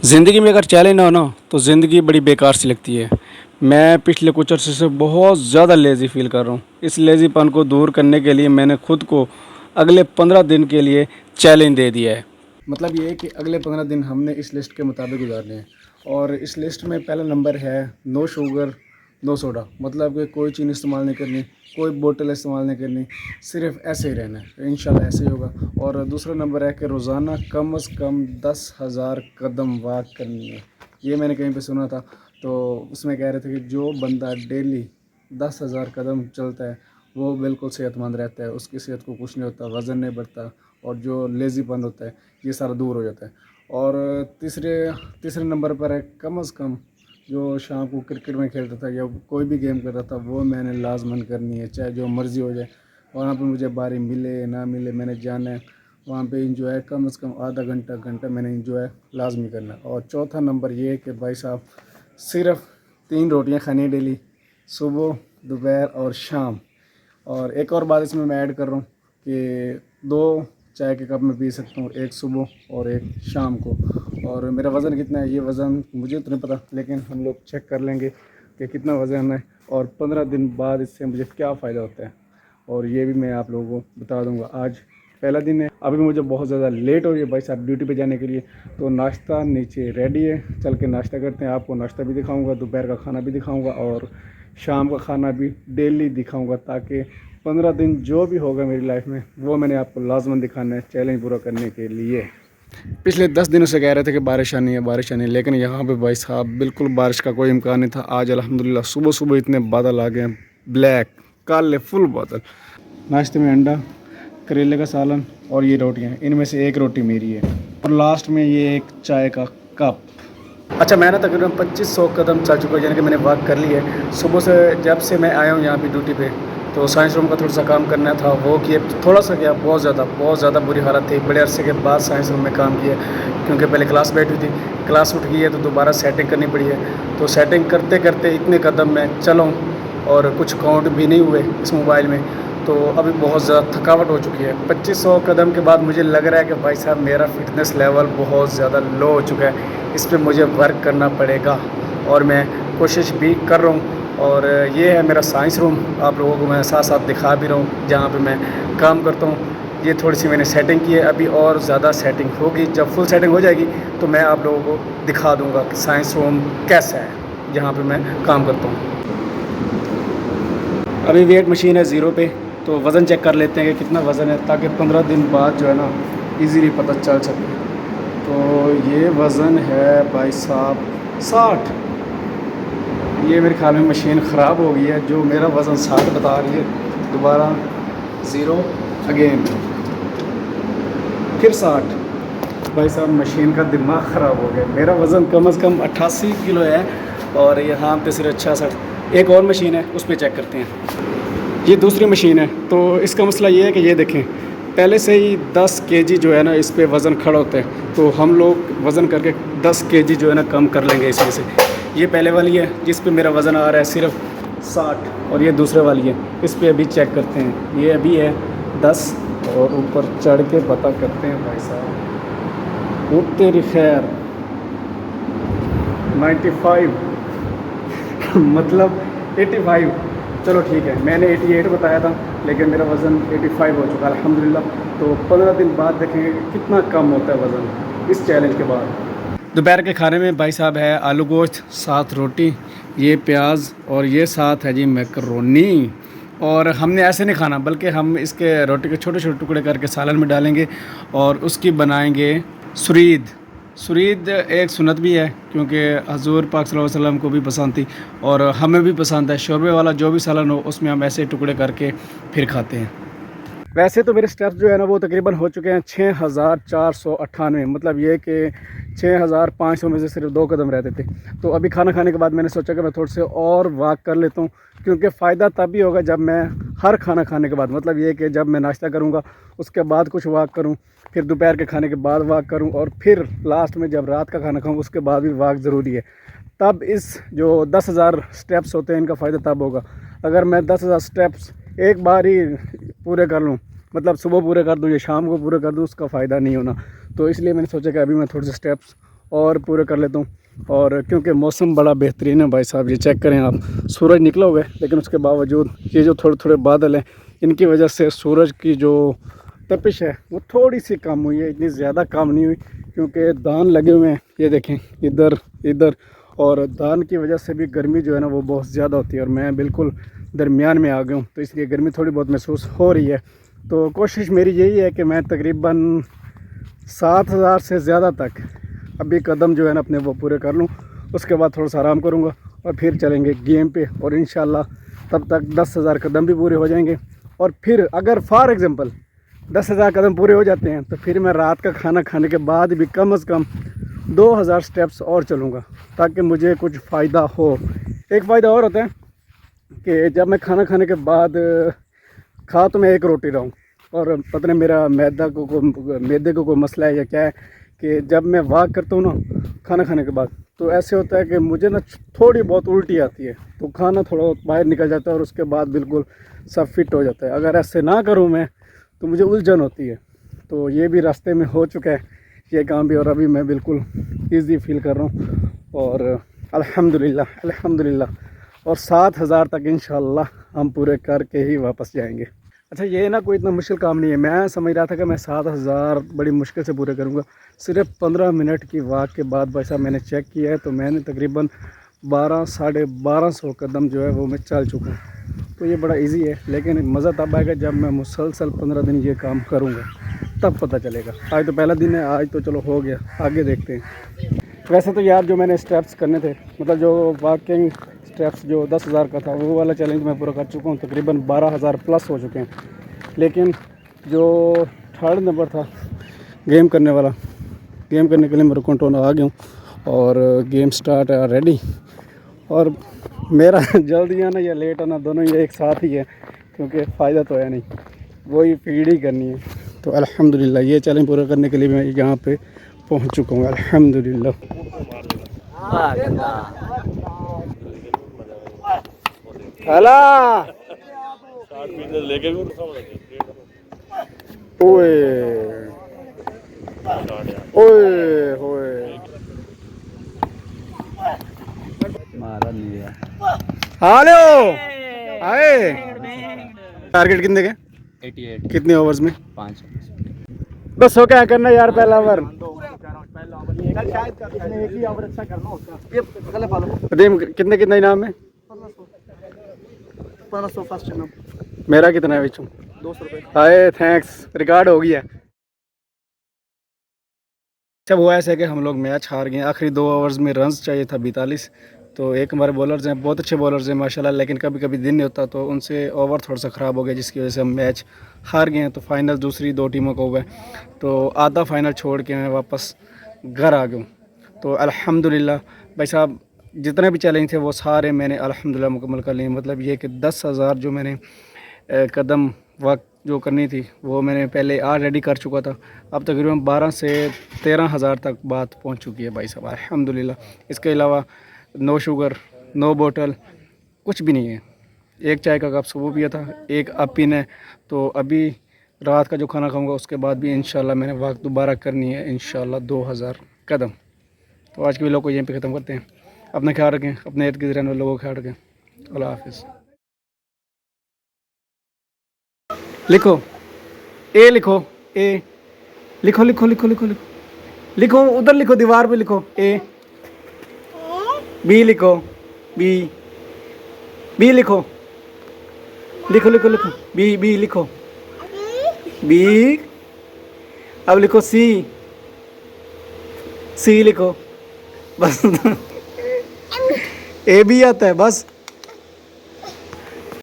ज़िंदगी में अगर चैलेंज ना हो ना तो ज़िंदगी बड़ी बेकार सी लगती है। मैं पिछले कुछ अर्से से बहुत ज़्यादा लेज़ी फ़ील कर रहा हूँ। इस लेज़ीपन को दूर करने के लिए मैंने खुद को अगले 15 दिन के लिए चैलेंज दे दिया है। मतलब ये है कि अगले 15 दिन हमने इस लिस्ट के मुताबिक गुजारने हैं। और इस लिस्ट में पहला नंबर है नो शुगर नो सोडा। मतलब कि कोई चीज़ इस्तेमाल नहीं करनी, कोई बोतल इस्तेमाल नहीं करनी, सिर्फ ऐसे ही रहना है। इंशाल्लाह ऐसे ही होगा। और दूसरा नंबर है कि रोज़ाना कम से कम 10,000 कदम वॉक करनी है। ये मैंने कहीं पे सुना था, तो उसमें कह रहे थे कि जो बंदा डेली 10,000 कदम चलता है वो बिल्कुल सेहतमंद रहता है, उसकी सेहत को कुछ नहीं होता, वज़न नहीं बढ़ता और जो लेज़ीपन होता है ये सारा दूर हो जाता है। और तीसरे नंबर पर है कम से कम जो शाम को क्रिकेट में खेलता था या कोई भी गेम करता था वो मैंने लाजमन करनी है, चाहे जो मर्ज़ी हो जाए। वहाँ पे मुझे बारी मिले ना मिले, मैंने जाना है वहाँ पे इंजॉय कम से कम आधा घंटा घंटा मैंने इंजॉय लाजमी करना है। और चौथा नंबर ये है कि भाई साहब सिर्फ 3 रोटियाँ खानी डेली, सुबह दोपहर और शाम। और एक और बात इसमें मैं ऐड कर रहा हूँ कि 2 चाय के कप में पी सकता हूँ, एक सुबह और एक शाम को। और मेरा वज़न कितना है ये वज़न मुझे तो नहीं पता, लेकिन हम लोग चेक कर लेंगे कि कितना वज़न है और 15 दिन बाद इससे मुझे क्या फ़ायदा होता है, और ये भी मैं आप लोगों को बता दूंगा। आज पहला दिन है, अभी मुझे बहुत ज़्यादा लेट हो रही है भाई साहब ड्यूटी पे जाने के लिए। तो नाश्ता नीचे रेडी है, चल के नाश्ता करते हैं। आपको नाश्ता भी दिखाऊंगा, दोपहर का खाना भी दिखाऊंगा और शाम का खाना भी डेली दिखाऊंगा, ताकि 15 दिन जो भी होगा मेरी लाइफ में वो मैंने आपको लाजमन दिखाना है चैलेंज पूरा करने के लिए। पिछले 10 दिनों से कह रहे थे कि बारिश आनी है बारिश आनी है, लेकिन यहाँ पे भाई साहब बिल्कुल बारिश का कोई इम्कान नहीं था। आज अल्हम्दुलिल्लाह सुबह सुबह इतने बादल आ गए हैं, ब्लैक काले फुल बादल। नाश्ते में अंडा, करेले का सालन और ये रोटियाँ, इनमें से एक रोटी मेरी है। और लास्ट में ये एक चाय का कप। अच्छा, मैं ना तकरीबन 2500 कदम चल चुका हूँ, यानी कि मैंने वॉक कर ली है सुबह से। जब से मैं आया हूँ यहाँ पे ड्यूटी पे, तो साइंस रूम का थोड़ा सा काम करना था, वो किया थोड़ा सा किया, बहुत ज़्यादा बुरी हालत थी। बड़े अरसे के बाद साइंस रूम में काम किया, क्योंकि पहले क्लास बैठी थी, क्लास उठ गई है तो दोबारा सेटिंग करनी पड़ी है। तो सेटिंग करते करते इतने कदम मैं चलाऊँ और कुछ काउंट भी नहीं हुए इस मोबाइल में, तो अभी बहुत ज़्यादा थकावट हो चुकी है। 2500 कदम के बाद मुझे लग रहा है कि भाई साहब मेरा फ़िटनेस लेवल बहुत ज़्यादा लो हो चुका है, इस पर मुझे वर्क करना पड़ेगा और मैं कोशिश भी कर रहा हूँ। और ये है मेरा साइंस रूम, आप लोगों को मैं साथ साथ दिखा भी रहा हूँ जहाँ पे मैं काम करता हूँ। ये थोड़ी सी मैंने सेटिंग की है, अभी और ज़्यादा सेटिंग होगी। जब फुल सेटिंग हो जाएगी तो मैं आप लोगों को दिखा दूँगा कि साइंस रूम कैसा है जहाँ पर मैं काम करता हूँ। अभी वेट मशीन है ज़ीरो पे, तो वज़न चेक कर लेते हैं कि कितना वज़न है, ताकि 15 दिन बाद जो है ना इजीली पता चल सके। तो ये वज़न है भाई साहब 60। ये मेरे ख्याल में मशीन ख़राब हो गई है, जो मेरा वज़न 60 बता रही है, दोबारा ज़ीरो अगेन फिर 60। भाई साहब मशीन का दिमाग ख़राब हो गया। मेरा वज़न कम से कम 88 किलो है और यहाँ पे सिर्फ 66। एक और मशीन है उस पर चेक करते हैं। ये दूसरी मशीन है, तो इसका मसला ये है कि ये देखें पहले से ही 10 केजी जो है ना इस पे वज़न खड़ा होता है, तो हम लोग वज़न करके 10 केजी जो है ना कम कर लेंगे इसमें से। ये पहले वाली है जिस पे मेरा वज़न आ रहा है सिर्फ 60, और ये दूसरे वाली है, इस पे अभी चेक करते हैं। ये अभी है 10 और ऊपर चढ़ के पता करते हैं भाई साहब। वो तेरी खैर 95 मतलब 85। चलो ठीक है, मैंने 88 बताया था लेकिन मेरा वज़न 85 हो चुका है अल्हम्दुलिल्लाह। तो 15 दिन बाद देखेंगे कि कितना कम होता है वज़न इस चैलेंज के बाद। दोपहर के खाने में भाई साहब है आलू गोश्त, साथ रोटी, ये प्याज और ये साथ है जी मैकरोनी। और हमने ऐसे नहीं खाना, बल्कि हम इसके रोटी के छोटे छोटे टुकड़े करके सालन में डालेंगे और उसकी बनाएंगे सुरीद। सुरीद एक सुन्नत भी है, क्योंकि हजूर पाक सल्लल्लाहु अलैहि वसल्लम को भी पसंद थी और हमें भी पसंद है। शोरबे वाला जो भी सालन हो उसमें हम ऐसे टुकड़े करके फिर खाते हैं। वैसे तो मेरे स्टेप्स जो है ना वो तकरीबन हो चुके हैं 6498। मतलब ये कि 6500 में से सिर्फ 2 कदम रहते थे। तो अभी खाना खाने के बाद मैंने सोचा कि मैं थोड़े से और वॉक कर लेता हूँ, क्योंकि फ़ायदा तभी होगा जब मैं हर खाना खाने के बाद, मतलब ये कि जब मैं नाश्ता करूँगा उसके बाद कुछ वॉक करूँ, फिर दोपहर के खाने के बाद वॉक करूँ, और फिर लास्ट में जब रात का खाना खाऊँ उसके बाद भी वॉक ज़रूरी है। तब इस जो 10,000 स्टेप्स होते हैं इनका फ़ायदा तब होगा। अगर मैं 10,000 स्टेप्स एक बार ही पूरे कर लूँ, मतलब सुबह पूरे कर दूँ या शाम को पूरे कर दूँ, उसका फ़ायदा नहीं होना। तो इसलिए मैंने सोचा कि अभी मैं थोड़े से स्टेप्स और पूरे कर लेता हूँ। और क्योंकि मौसम बड़ा बेहतरीन है भाई साहब, ये चेक करें आप, सूरज निकला हुआ है लेकिन उसके बावजूद ये जो थोड़े थोड़े बादल हैं इनकी वजह से सूरज की जो तपिश है वो थोड़ी सी कम हुई है, इतनी ज़्यादा कम नहीं हुई क्योंकि धान लगे हुए हैं, ये देखें इधर इधर, और धान की वजह से भी गर्मी जो है ना वो बहुत ज़्यादा होती है और मैं बिल्कुल दरमियान में आ गया हूँ, तो इसलिए गर्मी थोड़ी बहुत महसूस हो रही है। तो कोशिश मेरी यही है कि मैं तकरीबन 7,000 से ज़्यादा तक अभी कदम जो है ना अपने वो पूरे कर लूँ, उसके बाद थोड़ा सा आराम करूँगा और फिर चलेंगे गेम पे, और इंशाल्लाह तब तक 10,000 कदम भी पूरे हो जाएंगे। और फिर अगर फॉर एग्ज़ाम्पल 10,000 कदम पूरे हो जाते हैं तो फिर मैं रात का खाना खाने के बाद भी कम से कम 2,000 स्टेप्स और चलूँगा ताकि मुझे कुछ फ़ायदा हो। एक फ़ायदा और होता है कि जब मैं खाना खाने के बाद खा तो मैं एक रोटी रहा हूँ, और पता नहीं मेरा मैदे को कोई मसला है या क्या है कि जब मैं वॉक करता हूँ ना खाना खाने के बाद तो ऐसे होता है कि मुझे ना थोड़ी बहुत उल्टी आती है, तो खाना थोड़ा बहुत बाहर निकल जाता है और उसके बाद बिल्कुल सब फिट हो जाता है। अगर ऐसे ना करूँ मैं तो मुझे उलझन होती है, तो ये भी रास्ते में हो चुका है ये काम भी, और अभी मैं बिल्कुल ईजी फील कर रहा हूँ और अल्हम्दुलिल्लाह अल्हम्दुलिल्लाह। और 7,000 तक इंशाल्लाह हम पूरे करके ही वापस जाएंगे। अच्छा ये ना कोई इतना मुश्किल काम नहीं है, मैं समझ रहा था कि मैं 7,000 बड़ी मुश्किल से पूरे करूँगा। सिर्फ 15 मिनट की वॉक के बाद भाई साहब मैंने चेक किया है तो मैंने तकरीबन 1200-1250 कदम जो है वो मैं चल चुका हूँ। तो ये बड़ा इजी है, लेकिन मज़ा तब आएगा जब मैं मुसलसल 15 दिन ये काम करूँगा, तब पता चलेगा। आज तो पहला दिन है, आज तो चलो हो गया, आगे देखते हैं। वैसे तो यार जो मैंने स्टेप्स करने थे, मतलब जो वॉकिंग स्टेप्स जो 10,000 का था वो वाला चैलेंज मैं पूरा कर चुका हूँ, तकरीबन 12,000 प्लस हो चुके हैं। लेकिन जो थर्ड नंबर था गेम करने वाला, गेम करने के लिए मेरे कंट्रोल आ गया हूँ और गेम स्टार्ट है रेडी। और मेरा जल्दी आना या लेट आना दोनों ये एक साथ ही है क्योंकि फ़ायदा तो है नहीं, वही फीड ही करनी है। तो अल्हम्दुलिल्लाह ये चैलेंज पूरा करने के लिए मैं यहाँ पे पहुँच चुका हूँ अल्हम्दुलिल्लाह। हला ओए ओए होए मारा नहीं है। हेलो आए। टारगेट कितने के? 88 कितने ओवर्स में? 5 बस हो क्या करना यार, पहला ओवर कितने कितने इनाम है? 1500 फर्स्ट इनाम। मेरा कितना है बिचू? 200 रुपये। हाय थैंक्स, रिकॉर्ड हो गया। अच्छा वो ऐसा है कि हम लोग मैच हार गए, आखिरी 2 ओवर्स में रन्स चाहिए था 42। तो एक हमारे बॉलर्स हैं, बहुत अच्छे बॉलर्स हैं माशाल्लाह, लेकिन कभी कभी दिन नहीं होता तो उनसे ओवर थोड़ा सा ख़राब हो गया जिसकी वजह से हम मैच हार गए हैं। तो फाइनल दूसरी 2 टीमों को हुआ है, तो आधा फाइनल छोड़ के मैं वापस घर आ गया हूँ। तो अल्हम्दुलिल्लाह भाई साहब जितने भी चैलेंज थे वो सारे मैंने अल्हम्दुलिल्लाह मुकम्मल कर लिए। मतलब ये कि 10,000 जो मैंने कदम वक्त जो करनी थी वो मैंने पहले ऑलरेडी कर चुका था। अब तकरीबन 12 से 13,000 तक बात पहुंच चुकी है भाई साहब अल्हम्दुलिल्लाह। इसके अलावा नो शुगर, नो बोतल, कुछ भी नहीं है। एक चाय का कप सुबह पिया था, एक अब पीना है। तो अभी रात का जो खाना खाऊंगा उसके बाद भी इंशाल्लाह मैंने वक्त दोबारा करनी है इंशाल्लाह 2,000 कदम। तो आज के वीडियो को यहीं पे ख़त्म करते हैं। अपना ख्याल रखें, अपने इर्द गिर्द रहने वाले लोगों का ख्याल रखें। अल्लाह हाफिज़। लिखो ए, लिखो ए, लिखो लिखो लिखो लिखो लिखो लिखो, उधर लिखो दीवार पे लिखो ए। बी लिखो, बी बी लिखो, लिखो लिखो लिखो बी बी लिखो बी। अब लिखो सी, सी लिखो बस। ए भी आता है बस।